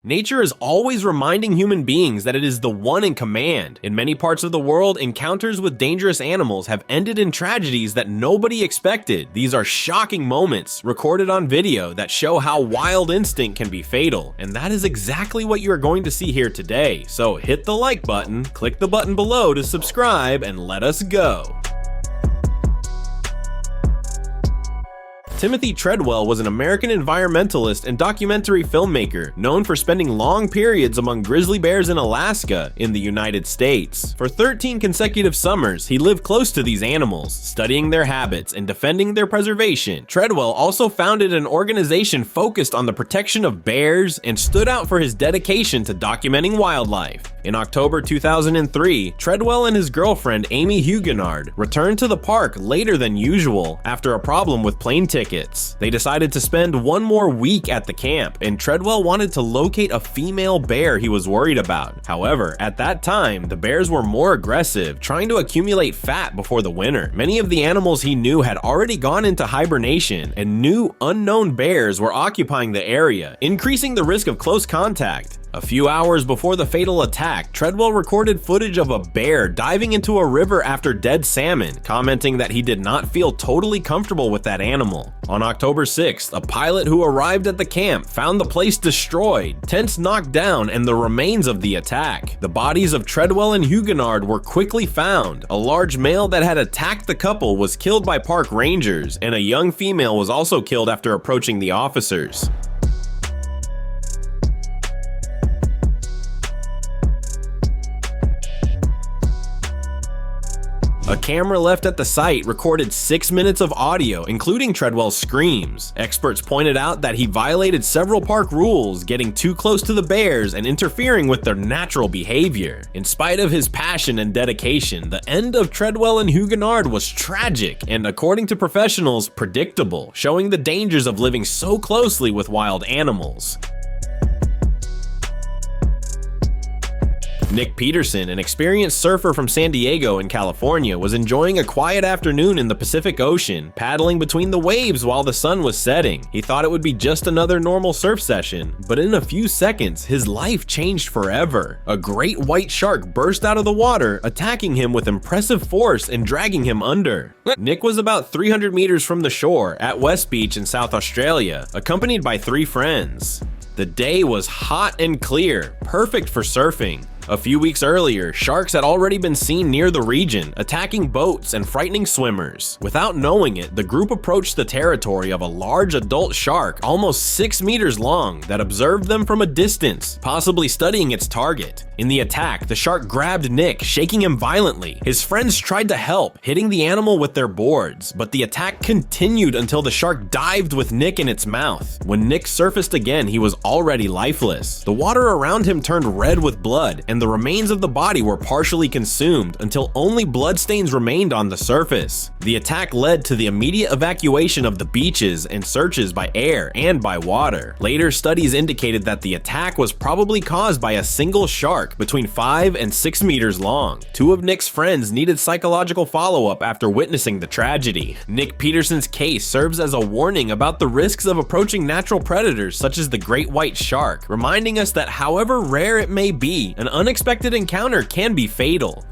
Nature is always reminding human beings that it is the one in command. In many parts of the world, encounters with dangerous animals have ended in tragedies that nobody expected. These are shocking moments, recorded on video, that show how wild instinct can be fatal. And that is exactly what you are going to see here today. So hit the like button, click the button below to subscribe, and let us go. Timothy Treadwell was an American environmentalist and documentary filmmaker known for spending long periods among grizzly bears in Alaska in the United States. For 13 consecutive summers, he lived close to these animals, studying their habits and defending their preservation. Treadwell also founded an organization focused on the protection of bears and stood out for his dedication to documenting wildlife. In October 2003, Treadwell and his girlfriend Amy Huguenard returned to the park later than usual after a problem with plane tickets. They decided to spend one more week at the camp, and Treadwell wanted to locate a female bear he was worried about. However, at that time, the bears were more aggressive, trying to accumulate fat before the winter. Many of the animals he knew had already gone into hibernation, and new unknown bears were occupying the area, increasing the risk of close contact. A few hours before the fatal attack, Treadwell recorded footage of a bear diving into a river after dead salmon, commenting that he did not feel totally comfortable with that animal. On October 6th, a pilot who arrived at the camp found the place destroyed, tents knocked down, and the remains of the attack. The bodies of Treadwell and Huguenard were quickly found. A large male that had attacked the couple was killed by park rangers, and a young female was also killed after approaching the officers. A camera left at the site recorded 6 minutes of audio, including Treadwell's screams. Experts pointed out that he violated several park rules, getting too close to the bears and interfering with their natural behavior. In spite of his passion and dedication, the end of Treadwell and Huguenard was tragic and, according to professionals, predictable, showing the dangers of living so closely with wild animals. Nick Peterson, an experienced surfer from San Diego in California, was enjoying a quiet afternoon in the Pacific Ocean, paddling between the waves while the sun was setting. He thought it would be just another normal surf session, but in a few seconds, his life changed forever. A great white shark burst out of the water, attacking him with impressive force and dragging him under. Nick was about 300 meters from the shore at West Beach in South Australia, accompanied by 3 friends. The day was hot and clear, perfect for surfing. A few weeks earlier, sharks had already been seen near the region, attacking boats and frightening swimmers. Without knowing it, the group approached the territory of a large adult shark almost 6 meters long that observed them from a distance, possibly studying its target. In the attack, the shark grabbed Nick, shaking him violently. His friends tried to help, hitting the animal with their boards, but the attack continued until the shark dived with Nick in its mouth. When Nick surfaced again, he was already lifeless. The water around him turned red with blood, and the remains of the body were partially consumed until only bloodstains remained on the surface. The attack led to the immediate evacuation of the beaches and searches by air and by water. Later studies indicated that the attack was probably caused by a single shark between 5 and 6 meters long. 2 of Nick's friends needed psychological follow-up after witnessing the tragedy. Nick Peterson's case serves as a warning about the risks of approaching natural predators such as the great white shark, reminding us that however rare it may be, an unexpected encounter can be fatal.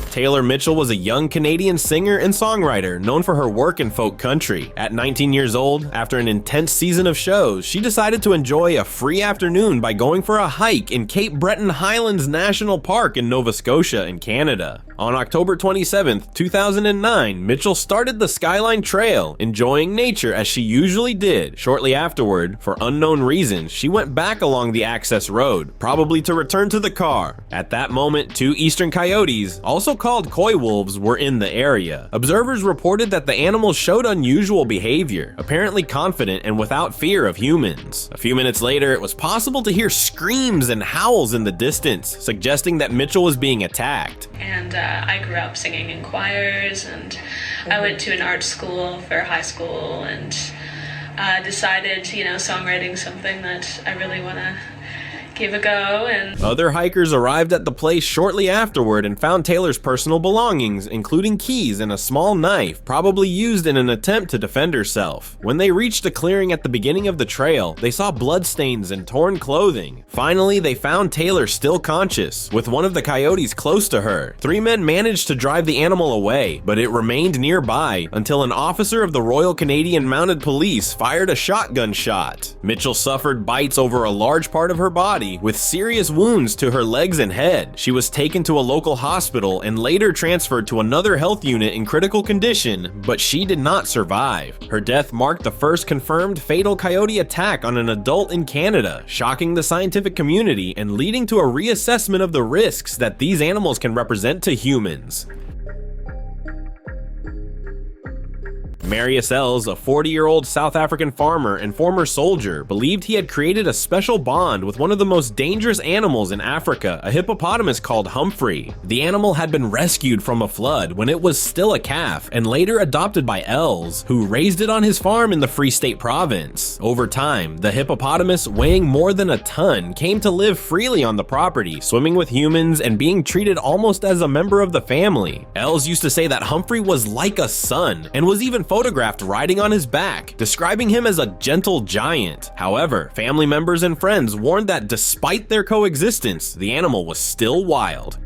Taylor Mitchell was a young Canadian singer and songwriter known for her work in folk country. At 19 years old, after an intense season of shows, she decided to enjoy a free afternoon by going for a hike in Cape Breton Highlands National Park in Nova Scotia in Canada. On October 27, 2009, Mitchell started the Skyline Trail, enjoying nature as she usually did. Shortly afterward, for unknown reasons, she went back along the access road, probably to return to the car. At that moment, 2 eastern coyotes, also called coy wolves, were in the area. Observers reported that the animals showed unusual behavior, apparently confident and without fear of humans. A few minutes later, it was possible to hear screams and howls in the distance, suggesting that Mitchell was being attacked. And I grew up singing in choirs, and I went to an art school for high school, and decided, songwriting's something that I really want to give a go. And other hikers arrived at the place shortly afterward and found Taylor's personal belongings, including keys and a small knife, probably used in an attempt to defend herself. When they reached a clearing at the beginning of the trail, they saw bloodstains and torn clothing. Finally, they found Taylor still conscious, with one of the coyotes close to her. 3 men managed to drive the animal away, but it remained nearby until an officer of the Royal Canadian Mounted Police fired a shotgun shot. Mitchell suffered bites over a large part of her body, with serious wounds to her legs and head. She was taken to a local hospital and later transferred to another health unit in critical condition, but she did not survive. Her death marked the first confirmed fatal coyote attack on an adult in Canada, shocking the scientific community and leading to a reassessment of the risks that these animals can represent to humans. Marius Els, a 40-year-old South African farmer and former soldier, believed he had created a special bond with one of the most dangerous animals in Africa, a hippopotamus called Humphrey. The animal had been rescued from a flood when it was still a calf and later adopted by Els, who raised it on his farm in the Free State province. Over time, the hippopotamus, weighing more than a ton, came to live freely on the property, swimming with humans and being treated almost as a member of the family. Els used to say that Humphrey was like a son and was even photographed riding on his back, describing him as a gentle giant. However, family members and friends warned that despite their coexistence, the animal was still wild.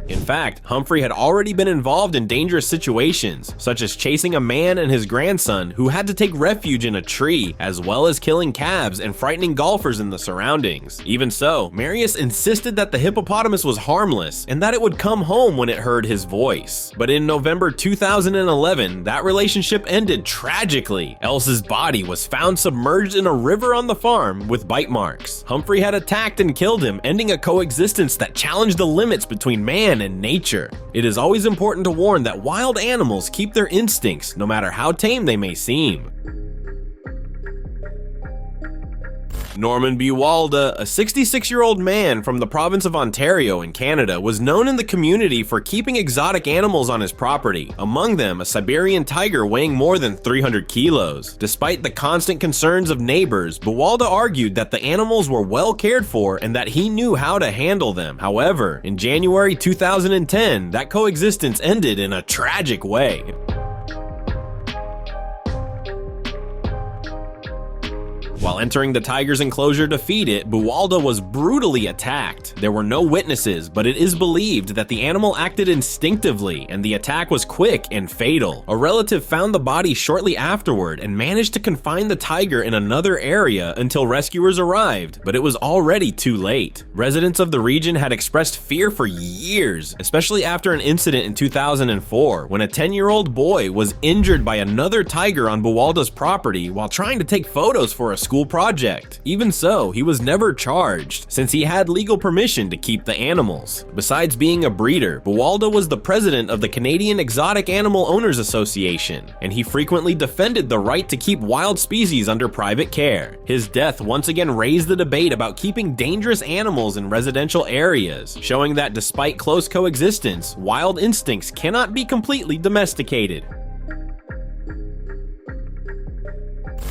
In fact, Humphrey had already been involved in dangerous situations, such as chasing a man and his grandson who had to take refuge in a tree, as well as killing calves and frightening golfers in the surroundings. Even so, Marius insisted that the hippopotamus was harmless and that it would come home when it heard his voice. But in November 2011, that relationship ended tragically. Els's body was found submerged in a river on the farm with bite marks. Humphrey had attacked and killed him, ending a coexistence that challenged the limits between man and nature. It is always important to warn that wild animals keep their instincts, no matter how tame they may seem. Norman B. Walda, a 66-year-old man from the province of Ontario in Canada, was known in the community for keeping exotic animals on his property, among them a Siberian tiger weighing more than 300 kilos. Despite the constant concerns of neighbors, Buwalda argued that the animals were well cared for and that he knew how to handle them. However, in January 2010, that coexistence ended in a tragic way. While entering the tiger's enclosure to feed it, Buwalda was brutally attacked. There were no witnesses, but it is believed that the animal acted instinctively, and the attack was quick and fatal. A relative found the body shortly afterward and managed to confine the tiger in another area until rescuers arrived, but it was already too late. Residents of the region had expressed fear for years, especially after an incident in 2004 when a 10-year-old boy was injured by another tiger on Buwalda's property while trying to take photos for a school project. Even so, he was never charged, since he had legal permission to keep the animals. Besides being a breeder, Buwalda was the president of the Canadian Exotic Animal Owners Association, and he frequently defended the right to keep wild species under private care. His death once again raised the debate about keeping dangerous animals in residential areas, showing that despite close coexistence, wild instincts cannot be completely domesticated.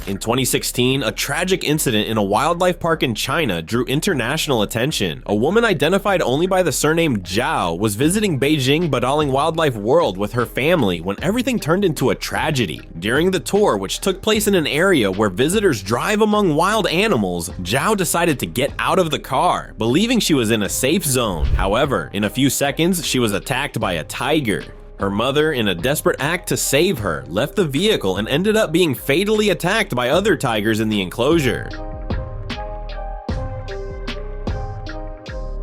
In 2016, a tragic incident in a wildlife park in China drew international attention. A woman identified only by the surname Zhao was visiting Beijing Badaling Wildlife World with her family when everything turned into a tragedy. During the tour, which took place in an area where visitors drive among wild animals, Zhao decided to get out of the car, believing she was in a safe zone. However, in a few seconds, she was attacked by a tiger. Her mother, in a desperate act to save her, left the vehicle and ended up being fatally attacked by other tigers in the enclosure.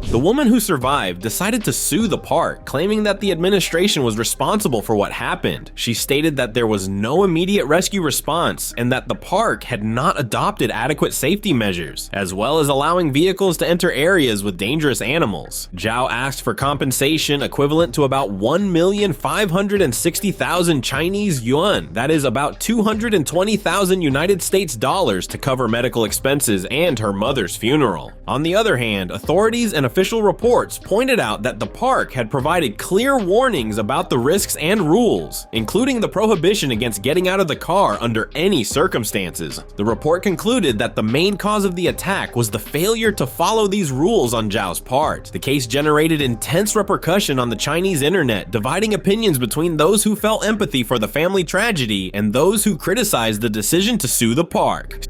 The woman who survived decided to sue the park, claiming that the administration was responsible for what happened. She stated that there was no immediate rescue response and that the park had not adopted adequate safety measures, as well as allowing vehicles to enter areas with dangerous animals. Zhao asked for compensation equivalent to about 1,560,000 Chinese yuan, that is about 220,000 United States dollars, to cover medical expenses and her mother's funeral. On the other hand, authorities and officials official reports pointed out that the park had provided clear warnings about the risks and rules, including the prohibition against getting out of the car under any circumstances. The report concluded that the main cause of the attack was the failure to follow these rules on Zhao's part. The case generated intense repercussion on the Chinese internet, dividing opinions between those who felt empathy for the family tragedy and those who criticized the decision to sue the park.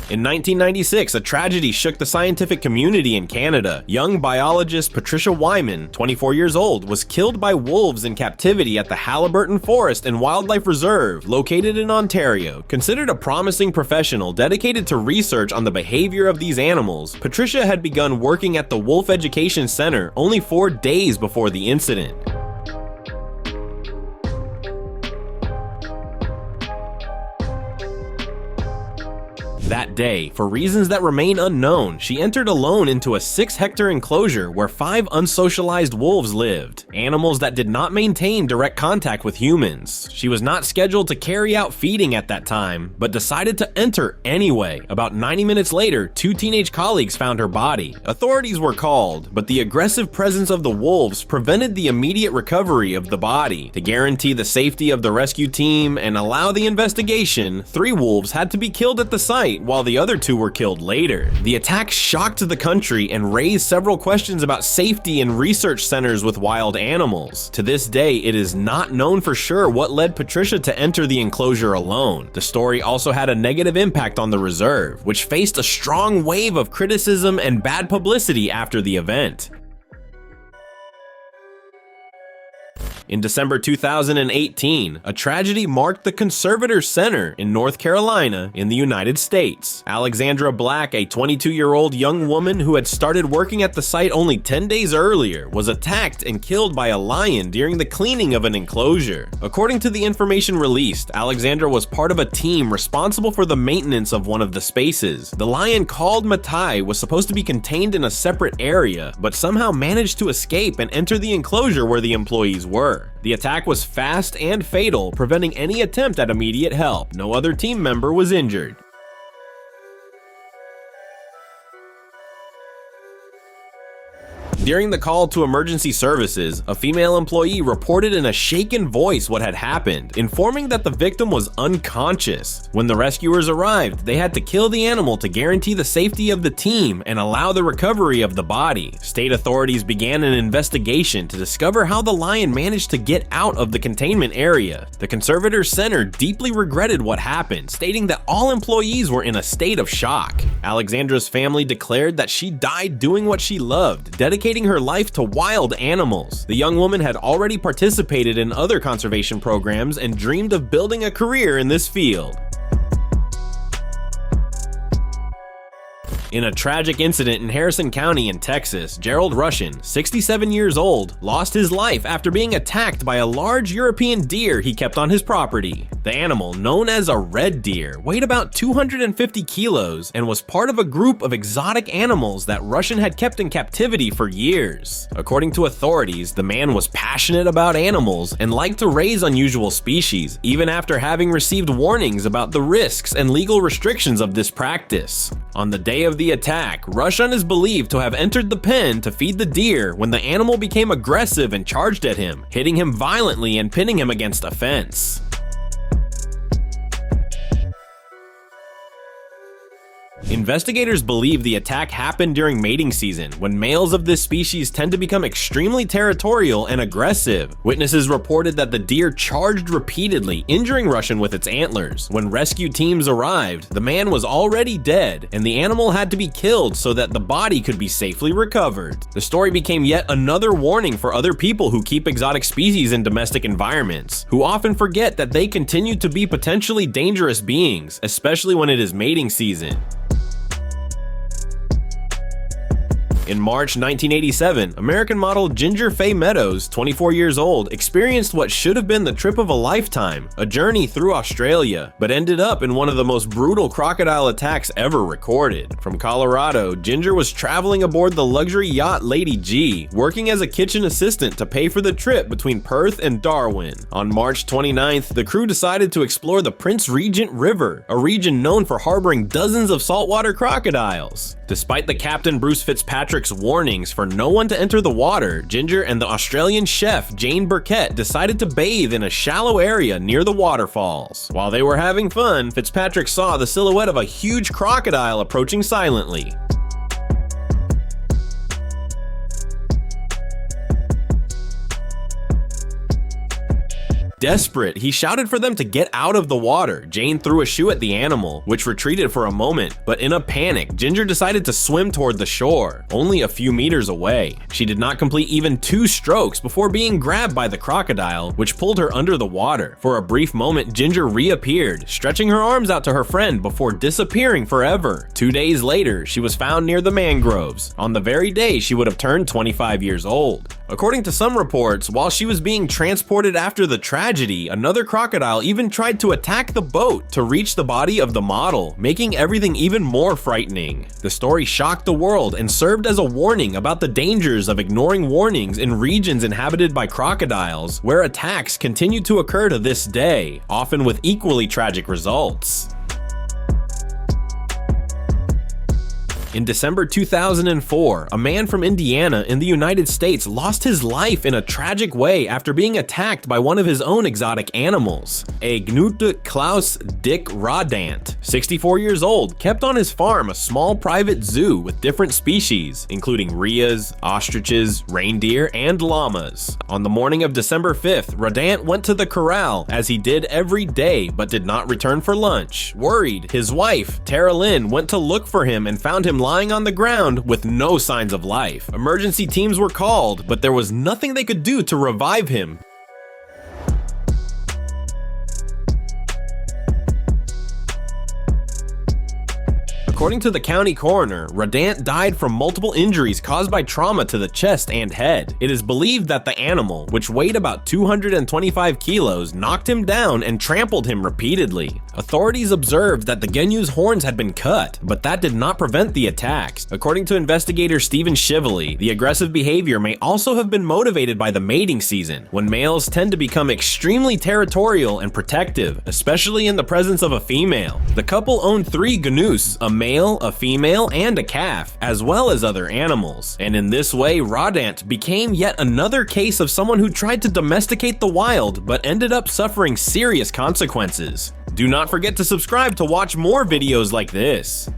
In 1996, a tragedy shook the scientific community in Canada. Young biologist Patricia Wyman, 24 years old, was killed by wolves in captivity at the Halliburton Forest and Wildlife Reserve, located in Ontario. Considered a promising professional dedicated to research on the behavior of these animals, Patricia had begun working at the Wolf Education Center only 4 days before the incident. That day, for reasons that remain unknown, she entered alone into a 6-hectare enclosure where 5 unsocialized wolves lived, animals that did not maintain direct contact with humans. She was not scheduled to carry out feeding at that time, but decided to enter anyway. About 90 minutes later, 2 teenage colleagues found her body. Authorities were called, but the aggressive presence of the wolves prevented the immediate recovery of the body. To guarantee the safety of the rescue team and allow the investigation, 3 wolves had to be killed at the site, while the other 2 were killed later. The attack shocked the country and raised several questions about safety in research centers with wild animals. To this day, it is not known for sure what led Patricia to enter the enclosure alone. The story also had a negative impact on the reserve, which faced a strong wave of criticism and bad publicity after the event. In December 2018, a tragedy marked the Conservator Center in North Carolina in the United States. Alexandra Black, a 22-year-old young woman who had started working at the site only 10 days earlier, was attacked and killed by a lion during the cleaning of an enclosure. According to the information released, Alexandra was part of a team responsible for the maintenance of one of the spaces. The lion, called Matai, was supposed to be contained in a separate area, but somehow managed to escape and enter the enclosure where the employees were. The attack was fast and fatal, preventing any attempt at immediate help. No other team member was injured. During the call to emergency services, a female employee reported in a shaken voice what had happened, informing that the victim was unconscious. When the rescuers arrived, they had to kill the animal to guarantee the safety of the team and allow the recovery of the body. State authorities began an investigation to discover how the lion managed to get out of the containment area. The Conservator Center deeply regretted what happened, stating that all employees were in a state of shock. Alexandra's family declared that she died doing what she loved, dedicating her life to wild animals. The young woman had already participated in other conservation programs and dreamed of building a career in this field. In a tragic incident in Harrison County in Texas, Gerald Russian, 67 years old, lost his life after being attacked by a large European deer he kept on his property. The animal, known as a red deer, weighed about 250 kilos and was part of a group of exotic animals that Russian had kept in captivity for years. According to authorities, the man was passionate about animals and liked to raise unusual species, even after having received warnings about the risks and legal restrictions of this practice. On the day of the attack, Russian is believed to have entered the pen to feed the deer when the animal became aggressive and charged at him, hitting him violently and pinning him against a fence. Investigators believe the attack happened during mating season, when males of this species tend to become extremely territorial and aggressive. Witnesses reported that the deer charged repeatedly, injuring Russian with its antlers. When rescue teams arrived, the man was already dead, and the animal had to be killed so that the body could be safely recovered. The story became yet another warning for other people who keep exotic species in domestic environments, who often forget that they continue to be potentially dangerous beings, especially when it is mating season. In March 1987, American model Ginger Faye Meadows, 24 years old, experienced what should have been the trip of a lifetime, a journey through Australia, but ended up in one of the most brutal crocodile attacks ever recorded. From Colorado, Ginger was traveling aboard the luxury yacht Lady G, working as a kitchen assistant to pay for the trip between Perth and Darwin. On March 29th, the crew decided to explore the Prince Regent River, a region known for harboring dozens of saltwater crocodiles. Despite the Captain Bruce Fitzpatrick's warnings for no one to enter the water, Ginger and the Australian chef Jane Burkett decided to bathe in a shallow area near the waterfalls. While they were having fun, Fitzpatrick saw the silhouette of a huge crocodile approaching silently. Desperate, he shouted for them to get out of the water. Jane threw a shoe at the animal, which retreated for a moment, but in a panic, Ginger decided to swim toward the shore, only a few meters away. She did not complete even 2 strokes before being grabbed by the crocodile, which pulled her under the water. For a brief moment, Ginger reappeared, stretching her arms out to her friend before disappearing forever. 2 days later, she was found near the mangroves, on the very day she would have turned 25 years old. According to some reports, while she was being transported after the tragedy, another crocodile even tried to attack the boat to reach the body of the model, making everything even more frightening. The story shocked the world and served as a warning about the dangers of ignoring warnings in regions inhabited by crocodiles, where attacks continue to occur to this day, often with equally tragic results. In December 2004, a man from Indiana in the United States lost his life in a tragic way after being attacked by one of his own exotic animals. A Knut Klaus Dick Rodant, 64 years old, kept on his farm a small private zoo with different species, including rheas, ostriches, reindeer, and llamas. On the morning of December 5th, Rodant went to the corral, as he did every day, but did not return for lunch. Worried, his wife, Tara Lynn, went to look for him and found him lying on the ground with no signs of life. Emergency teams were called, but there was nothing they could do to revive him. According to the county coroner, Rodant died from multiple injuries caused by trauma to the chest and head. It is believed that the animal, which weighed about 225 kilos, knocked him down and trampled him repeatedly. Authorities observed that the Genu's horns had been cut, but that did not prevent the attacks. According to investigator Stephen Shively, the aggressive behavior may also have been motivated by the mating season, when males tend to become extremely territorial and protective, especially in the presence of a female. The couple owned 3 Genus, a male, a female, and a calf, as well as other animals. And in this way, Rodant became yet another case of someone who tried to domesticate the wild, but ended up suffering serious consequences. Do not forget to subscribe to watch more videos like this.